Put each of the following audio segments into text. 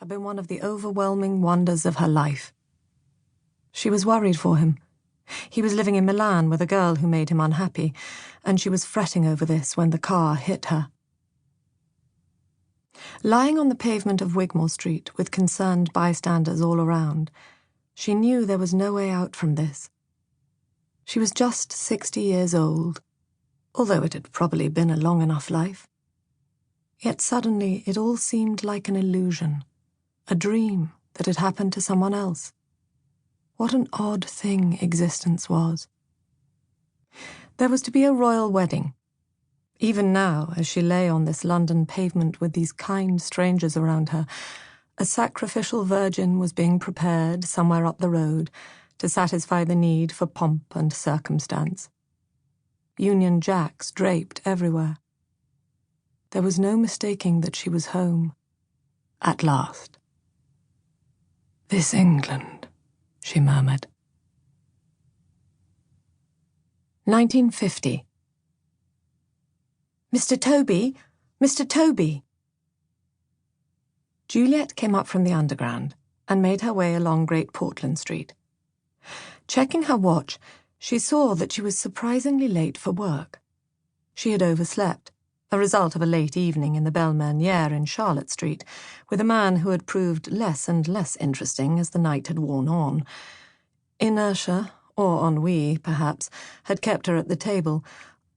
had been one of the overwhelming wonders of her life. She was worried for him. He was living in Milan with a girl who made him unhappy, and she was fretting over this when the car hit her. Lying on the pavement of Wigmore Street with concerned bystanders all around, she knew there was no way out from this. She was just 60 years old, although it had probably been a long enough life. Yet suddenly it all seemed like an illusion, a dream that had happened to someone else. What an odd thing existence was. There was to be a royal wedding. Even now, as she lay on this London pavement with these kind strangers around her, a sacrificial virgin was being prepared somewhere up the road to satisfy the need for pomp and circumstance. Union Jacks draped everywhere. There was no mistaking that she was home. At last. "This England," she murmured. 1950. "Mr. Toby! Mr. Toby!" Juliet came up from the underground and made her way along Great Portland Street. Checking her watch, she saw that she was surprisingly late for work. She had overslept, a result of a late evening in the Belle Meunière in Charlotte Street, with a man who had proved less and less interesting as the night had worn on. Inertia, or ennui, perhaps, had kept her at the table,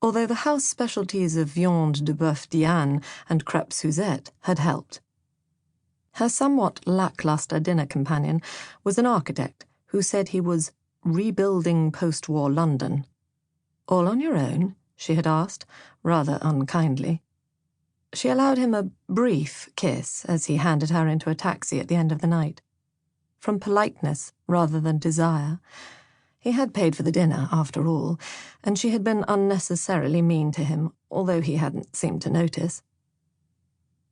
although the house specialties of viande de boeuf Diane and crêpe Suzette had helped. Her somewhat lackluster dinner companion was an architect who said he was rebuilding post-war London. "All on your own?" she had asked, rather unkindly. She allowed him a brief kiss as he handed her into a taxi at the end of the night. From politeness rather than desire. He had paid for the dinner, after all, and she had been unnecessarily mean to him, although he hadn't seemed to notice.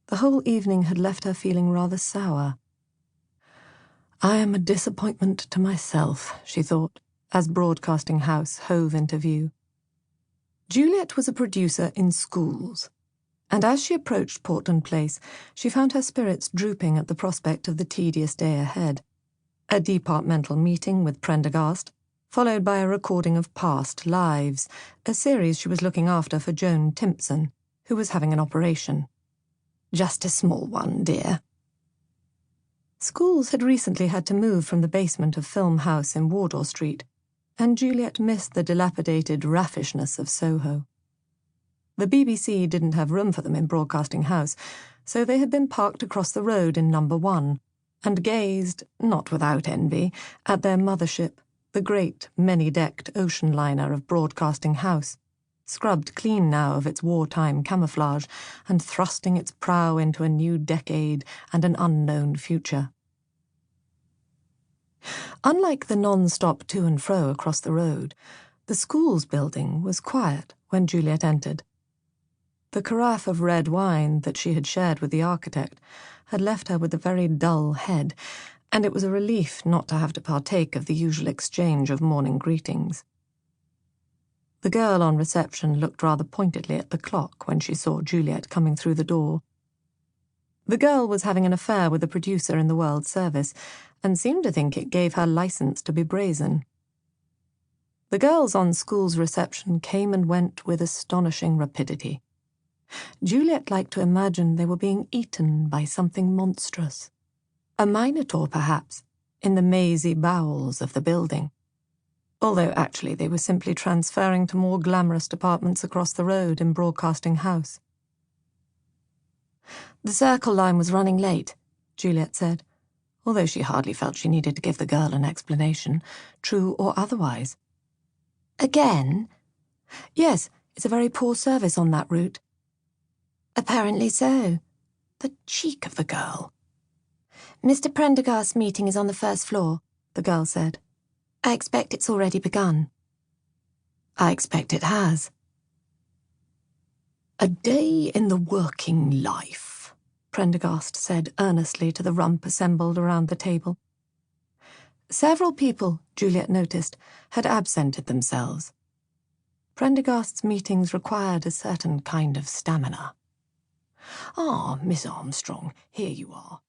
The whole evening had left her feeling rather sour. "I am a disappointment to myself," she thought, as Broadcasting House hove into view. Juliet was a producer in schools, and as she approached Portland Place, she found her spirits drooping at the prospect of the tedious day ahead. A departmental meeting with Prendergast, followed by a recording of Past Lives, a series she was looking after for Joan Timpson, who was having an operation. "Just a small one, dear." Schools had recently had to move from the basement of Film House in Wardour Street, and Juliet missed the dilapidated raffishness of Soho. The BBC didn't have room for them in Broadcasting House, so they had been parked across the road in number 1, and gazed, not without envy, at their mothership, the great, many-decked ocean liner of Broadcasting House, scrubbed clean now of its wartime camouflage and thrusting its prow into a new decade and an unknown future. Unlike the non-stop to and fro across the road, the school's building was quiet when Juliet entered. The carafe of red wine that she had shared with the architect had left her with a very dull head, and it was a relief not to have to partake of the usual exchange of morning greetings. The girl on reception looked rather pointedly at the clock when she saw Juliet coming through the door. The girl was having an affair with a producer in the World Service, and seemed to think it gave her license to be brazen. The girls on school's reception came and went with astonishing rapidity. Juliet liked to imagine they were being eaten by something monstrous. A minotaur, perhaps, in the mazy bowels of the building. Although actually they were simply transferring to more glamorous departments across the road in Broadcasting House. "The Circle line was running late," Juliet said, although she hardly felt she needed to give the girl an explanation, true or otherwise. "Again?" "Yes, it's a very poor service on that route." "Apparently so." The cheek of the girl. "Mr. Prendergast's meeting is on the first floor," the girl said. "I expect it's already begun." "I expect it has." "A day in the working life," Prendergast said earnestly to the rump assembled around the table. Several people, Juliet noticed, had absented themselves. Prendergast's meetings required a certain kind of stamina. "Ah, Miss Armstrong, here you are.